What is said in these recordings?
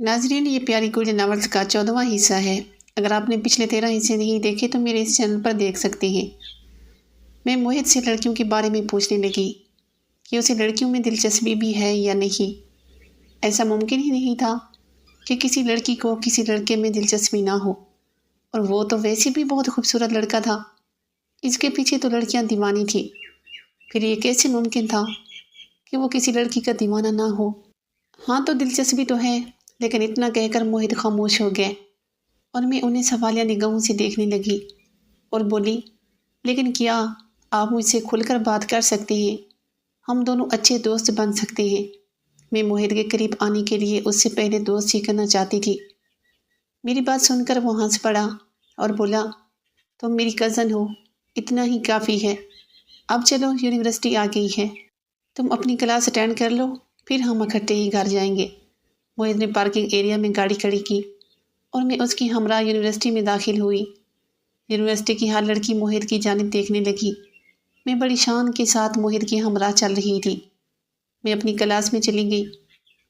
ناظرین، یہ پیاری گڑیا ناولز کا 14واں حصہ ہے۔ اگر آپ نے پچھلے 13 حصے نہیں دیکھے تو میرے اس چینل پر دیکھ سکتے ہیں۔ میں موہت سے لڑکیوں کے بارے میں پوچھنے لگی کہ اسے لڑکیوں میں دلچسپی بھی ہے یا نہیں۔ ایسا ممکن ہی نہیں تھا کہ کسی لڑکی کو کسی لڑکے میں دلچسپی نہ ہو، اور وہ تو ویسے بھی بہت خوبصورت لڑکا تھا۔ اس کے پیچھے تو لڑکیاں دیوانی تھیں، پھر یہ کیسے ممکن تھا کہ وہ کسی لڑکی کا دیوانہ نہ ہو؟ ہاں تو دلچسپی تو ہے، لیکن اتنا کہہ کر موہت خاموش ہو گئے اور میں انہیں سوالیہ نگاہوں سے دیکھنے لگی اور بولی، لیکن کیا آپ مجھ سے کھل کر بات کر سکتے ہیں؟ ہم دونوں اچھے دوست بن سکتے ہیں۔ میں موہت کے قریب آنے کے لیے اس سے پہلے دوستی کرنا چاہتی تھی۔ میری بات سن کر وہ ہنس پڑا اور بولا، تم میری کزن ہو، اتنا ہی کافی ہے۔ اب چلو، یونیورسٹی آ گئی ہے، تم اپنی کلاس اٹینڈ کر لو، پھر ہم اکٹھے ہی گھر جائیں گے۔ موہت نے پارکنگ ایریا میں گاڑی کھڑی کی اور میں اس کی ہمراہ یونیورسٹی میں داخل ہوئی۔ یونیورسٹی کی ہر لڑکی موہت کی جانب دیکھنے لگی۔ میں بڑی شان کے ساتھ موہت کی ہمراہ چل رہی تھی۔ میں اپنی کلاس میں چلی گئی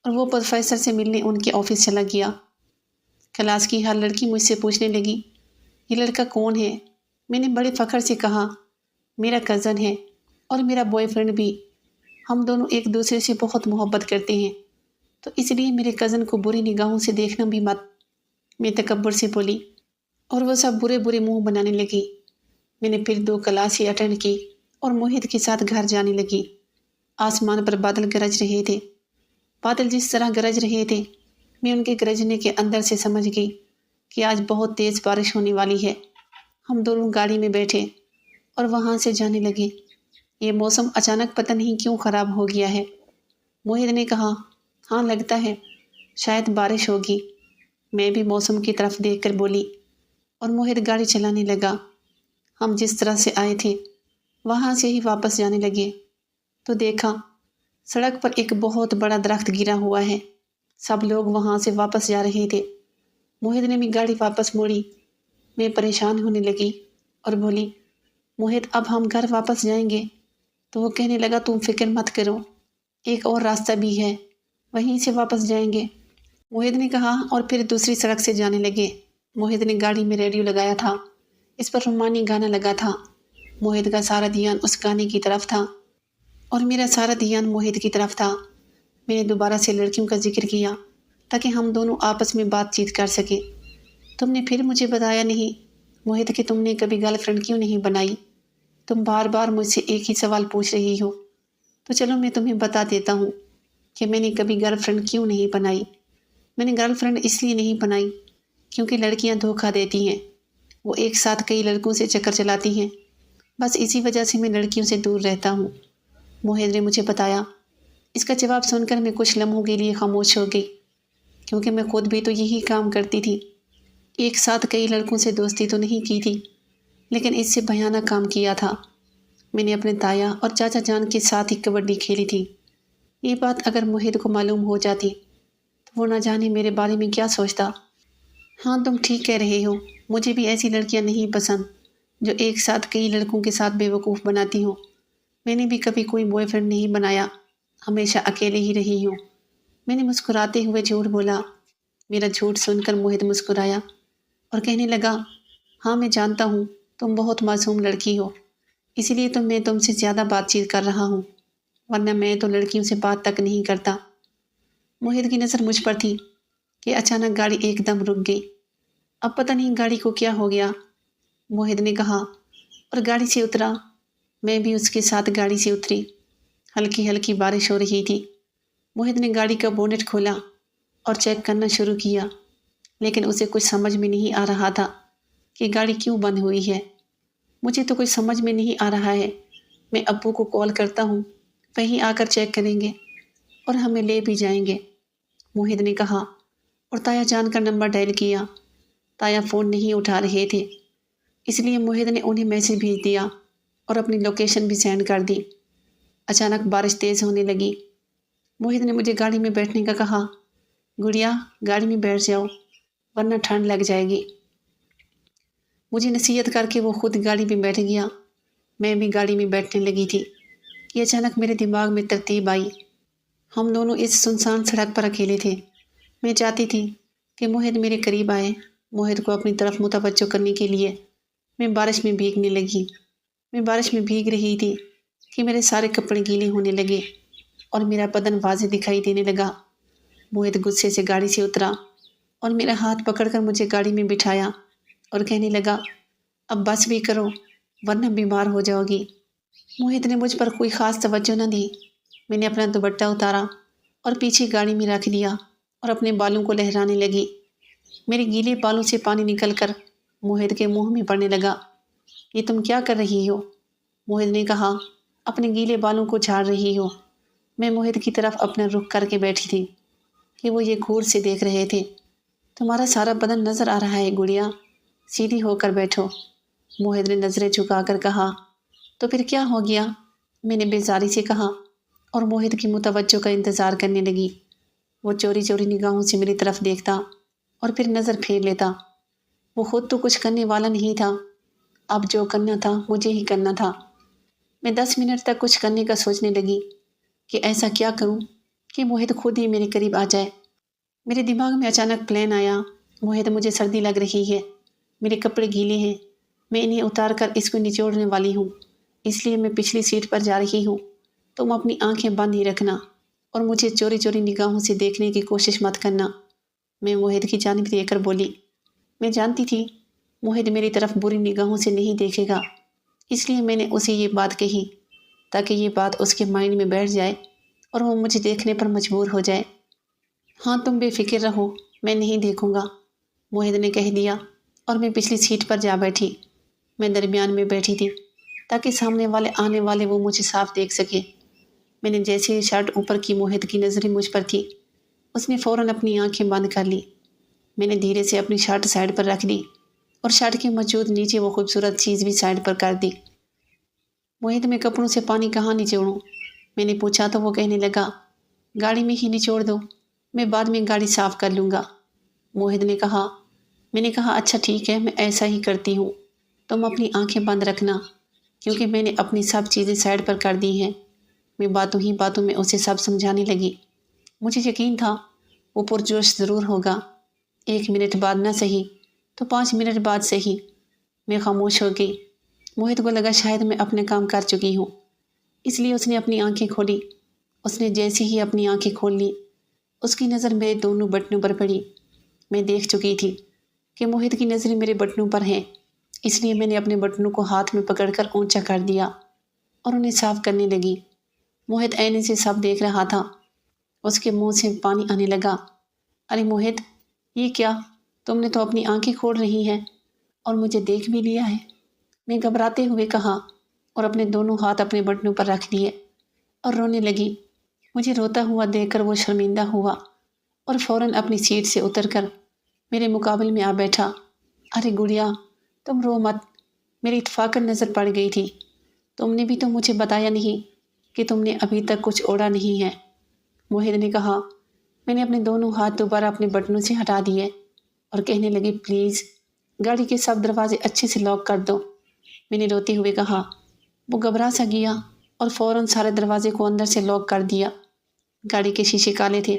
اور وہ پروفیسر سے ملنے ان کے آفس چلا گیا۔ کلاس کی ہر لڑکی مجھ سے پوچھنے لگی، یہ لڑکا کون ہے؟ میں نے بڑے فخر سے کہا، میرا کزن ہے اور میرا بوائے فرینڈ بھی۔ ہم دونوں ایک دوسرے سے بہت محبت کرتے ہیں، تو اس لیے میرے کزن کو بری نگاہوں سے دیکھنا بھی مت۔ میں تکبر سے بولی اور وہ سب برے برے منہ بنانے لگی۔ میں نے پھر 2 کلاسیں اٹینڈ کی اور موہت کے ساتھ گھر جانے لگی۔ آسمان پر بادل گرج رہے تھے۔ بادل جس طرح گرج رہے تھے، میں ان کے گرجنے کے اندر سے سمجھ گئی کہ آج بہت تیز بارش ہونے والی ہے۔ ہم دونوں گاڑی میں بیٹھے اور وہاں سے جانے لگے۔ یہ موسم اچانک پتہ نہیں کیوں خراب ہو گیا ہے۔ موہت نے کہا، ہاں لگتا ہے شاید بارش ہوگی۔ میں بھی موسم کی طرف دیکھ کر بولی اور موہت گاڑی چلانے لگا۔ ہم جس طرح سے آئے تھے وہاں سے ہی واپس جانے لگے تو دیکھا سڑک پر ایک بہت بڑا درخت گرا ہوا ہے۔ سب لوگ وہاں سے واپس جا رہے تھے۔ موہت نے بھی گاڑی واپس موڑی۔ میں پریشان ہونے لگی اور بولی، موہت اب ہم گھر واپس جائیں گے؟ تو وہ کہنے لگا، تم فکر مت کرو، ایک اور راستہ بھی ہے، وہیں سے واپس جائیں گے۔ موہت نے کہا اور پھر دوسری سڑک سے جانے لگے۔ موہت نے گاڑی میں ریڈیو لگایا تھا، اس پر رومانی گانا لگا تھا۔ موہت کا سارا دھیان اس گانے کی طرف تھا اور میرا سارا دھیان موہت کی طرف تھا۔ میں نے دوبارہ سے لڑکیوں کا ذکر کیا تاکہ ہم دونوں آپس میں بات چیت کر سکیں۔ تم نے پھر مجھے بتایا نہیں موہت کہ تم نے کبھی گرل فرینڈ کیوں نہیں بنائی؟ تم بار بار مجھ سے ایک ہی سوال پوچھ رہی ہو، تو چلو میں تمہیں بتا دیتا ہوں کہ میں نے کبھی گرل فرینڈ کیوں نہیں بنائی۔ میں نے گرل فرینڈ اس لیے نہیں بنائی کیونکہ لڑکیاں دھوکہ دیتی ہیں، وہ ایک ساتھ کئی لڑکوں سے چکر چلاتی ہیں، بس اسی وجہ سے میں لڑکیوں سے دور رہتا ہوں، موہت نے مجھے بتایا۔ اس کا جواب سن کر میں کچھ لمحوں کے لیے خاموش ہو گئی، کیونکہ میں خود بھی تو یہی کام کرتی تھی۔ ایک ساتھ کئی لڑکوں سے دوستی تو نہیں کی تھی، لیکن اس سے بھیانک کام کیا تھا۔ میں نے اپنے تایا اور چاچا جان کے ساتھ ہی کبڈی کھیلی تھی۔ یہ بات اگر موہت کو معلوم ہو جاتی تو وہ نہ جانے میرے بارے میں کیا سوچتا۔ ہاں تم ٹھیک کہہ رہے ہو، مجھے بھی ایسی لڑکیاں نہیں پسند جو ایک ساتھ کئی لڑکوں کے ساتھ بے وقوف بناتی ہوں۔ میں نے بھی کبھی کوئی بوائے فرینڈ نہیں بنایا، ہمیشہ اکیلے ہی رہی ہوں۔ میں نے مسکراتے ہوئے جھوٹ بولا۔ میرا جھوٹ سن کر موہت مسکرایا اور کہنے لگا، ہاں میں جانتا ہوں تم بہت معصوم لڑکی ہو، اسی لیے تو میں تم سے زیادہ بات چیت کر رہا ہوں، ورنہ میں تو لڑکیوں سے بات تک نہیں کرتا۔ موہت کی نظر مجھ پر تھی کہ اچانک گاڑی ایک دم رک گئی۔ اب پتہ نہیں گاڑی کو کیا ہو گیا، موہت نے کہا اور گاڑی سے اترا۔ میں بھی اس کے ساتھ گاڑی سے اتری۔ ہلکی ہلکی بارش ہو رہی تھی۔ موہت نے گاڑی کا بونٹ کھولا اور چیک کرنا شروع کیا، لیکن اسے کچھ سمجھ میں نہیں آ رہا تھا کہ گاڑی کیوں بند ہوئی ہے۔ مجھے تو کچھ سمجھ میں نہیں آ رہا ہے۔ میں ابو کو کال کرتا ہوں، وہیں آ کر چیک کریں گے اور ہمیں لے بھی جائیں گے، موہت نے کہا اور تایا جان کا نمبر ڈائل کیا۔ تایا فون نہیں اٹھا رہے تھے، اس لیے موہت نے انہیں میسج بھیج دیا اور اپنی لوکیشن بھی سینڈ کر دی۔ اچانک بارش تیز ہونے لگی۔ موہت نے مجھے گاڑی میں بیٹھنے کا کہا، گڑیا گاڑی میں بیٹھ جاؤ ورنہ ٹھنڈ لگ جائے گی۔ مجھے نصیحت کر کے وہ خود گاڑی میں بیٹھ گیا۔ میں بھی گاڑی میں بیٹھنے لگی تھی کہ اچانک میرے دماغ میں ترتیب آئی۔ ہم دونوں اس سنسان سڑک پر اکیلے تھے۔ میں چاہتی تھی کہ موہد میرے قریب آئے، موہد کو اپنی طرف متوجہ کرنے کے لیے میں بارش میں بھیگنے لگی۔ میں بارش میں بھیگ رہی تھی کہ میرے سارے کپڑے گیلے ہونے لگے اور میرا بدن واضح دکھائی دینے لگا۔ موہد غصے سے گاڑی سے اترا اور میرا ہاتھ پکڑ کر مجھے گاڑی میں بٹھایا اور کہنے لگا، اب بس بھی کرو ورنہ بیمار ہو جاؤ گی۔ موہد نے مجھ پر کوئی خاص توجہ نہ دی۔ میں نے اپنا دوپٹہ اتارا اور پیچھے گاڑی میں رکھ دیا اور اپنے بالوں کو لہرانے لگی۔ میرے گیلے بالوں سے پانی نکل کر موہد کے منہ میں پڑنے لگا۔ یہ تم کیا کر رہی ہو؟ موہد نے کہا، اپنے گیلے بالوں کو جھاڑ رہی ہو۔ میں موہد کی طرف اپنا رخ کر کے بیٹھی تھی کہ وہ یہ غور سے دیکھ رہے تھے۔ تمہارا سارا بدن نظر آ رہا ہے گڑیا، سیدھی ہو کر بیٹھو۔ موہد نے نظریں جھکا کر کہا، تو پھر کیا ہو گیا؟ میں نے بیزاری سے کہا اور موہد کی متوجہ کا انتظار کرنے لگی۔ وہ چوری چوری نگاہوں سے میری طرف دیکھتا اور پھر نظر پھیر لیتا۔ وہ خود تو کچھ کرنے والا نہیں تھا، اب جو کرنا تھا مجھے ہی کرنا تھا۔ میں 10 منٹ تک کچھ کرنے کا سوچنے لگی کہ ایسا کیا کروں کہ موہد خود ہی میرے قریب آ جائے۔ میرے دماغ میں اچانک پلان آیا، موہد مجھے سردی لگ رہی ہے، میرے کپڑے گیلے ہیں، میں انہیں اتار کر اس کو نچوڑنے والی ہوں، اس لیے میں پچھلی سیٹ پر جا رہی ہوں، تم اپنی آنکھیں بند ہی رکھنا اور مجھے چوری چوری نگاہوں سے دیکھنے کی کوشش مت کرنا۔ میں موہد کی جانب دیکھ کر بولی۔ میں جانتی تھی موہد میری طرف بری نگاہوں سے نہیں دیکھے گا، اس لیے میں نے اسے یہ بات کہی تاکہ یہ بات اس کے مائنڈ میں بیٹھ جائے اور وہ مجھے دیکھنے پر مجبور ہو جائے۔ ہاں تم بے فکر رہو، میں نہیں دیکھوں گا، موہد نے کہہ دیا اور میں پچھلی سیٹ پر جا بیٹھی۔ میں درمیان میں بیٹھی تھی تاکہ سامنے والے آنے والے وہ مجھے صاف دیکھ سکے۔ میں نے جیسے ہی شرٹ اوپر کی موہد کی نظریں مجھ پر تھی، اس نے فوراً اپنی آنکھیں بند کر لی۔ میں نے دھیرے سے اپنی شرٹ سائڈ پر رکھ دی اور شرٹ کے موجود نیچے وہ خوبصورت چیز بھی سائڈ پر کر دی۔ موہد میں کپڑوں سے پانی کہاں نچوڑوں؟ میں نے پوچھا تو وہ کہنے لگا، گاڑی میں ہی نچوڑ دو، میں بعد میں گاڑی صاف کر لوں گا۔ موہد نے کہا۔ میں نے کہا، اچھا ٹھیک ہے، میں ایسا ہی کرتی ہوں، تم اپنی آنکھیں بند رکھنا، کیونکہ میں نے اپنی سب چیزیں سائڈ پر کر دی ہیں۔ میں باتوں ہی باتوں میں اسے سب سمجھانے لگی۔ مجھے یقین تھا وہ پرجوش ضرور ہوگا، 1 منٹ بعد نہ صحیح تو 5 منٹ بعد صحیح۔ میں خاموش ہو گئی۔ موہد کو لگا شاید میں اپنے کام کر چکی ہوں، اس لیے اس نے اپنی آنکھیں کھولی۔ اس نے جیسے ہی اپنی آنکھیں کھول لی، اس کی نظر میرے دونوں بٹنوں پر پڑی۔ میں دیکھ چکی تھی کہ موہد کی نظریں میرے بٹنوں پر ہیں، اس لیے میں نے اپنے بٹنوں کو ہاتھ میں پکڑ کر اونچا کر دیا اور انہیں صاف کرنے لگی۔ موہد اینے سے سب دیکھ رہا تھا۔ اس کے منہ سے پانی آنے لگا۔ ارے موہد، یہ کیا؟ تم نے تو اپنی آنکھیں کھول رہی ہیں اور مجھے دیکھ بھی لیا ہے، میں گھبراتے ہوئے کہا اور اپنے دونوں ہاتھ اپنے بٹنوں پر رکھ دیے اور رونے لگی۔ مجھے روتا ہوا دیکھ کر وہ شرمندہ ہوا اور فوراً اپنی سیٹ سے اتر کر میرے مقابل میں آ بیٹھا۔ ارے گڑیا، تم رو مت، میری اتفاقاً نظر پڑ گئی تھی، تم نے بھی تو مجھے بتایا نہیں کہ تم نے ابھی تک کچھ اوڑھا نہیں ہے، موہد نے کہا۔ میں نے اپنے دونوں ہاتھ دوبارہ اپنے بٹنوں سے ہٹا دیے اور کہنے لگی، پلیز گاڑی کے سب دروازے اچھے سے لاک کر دو۔ میں نے روتے ہوئے کہا۔ وہ گھبرا سا گیا اور فوراً سارے دروازے کو اندر سے لاک کر دیا۔ گاڑی کے شیشے کالے تھے،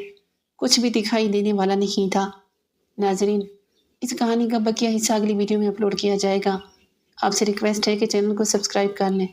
کچھ بھی دکھائی دینے والا نہیں تھا۔ ناظرین، اس کہانی کا بقیہ حصہ اگلی ویڈیو میں اپلوڈ کیا جائے گا۔ آپ سے ریکویسٹ ہے کہ چینل کو سبسکرائب کر لیں۔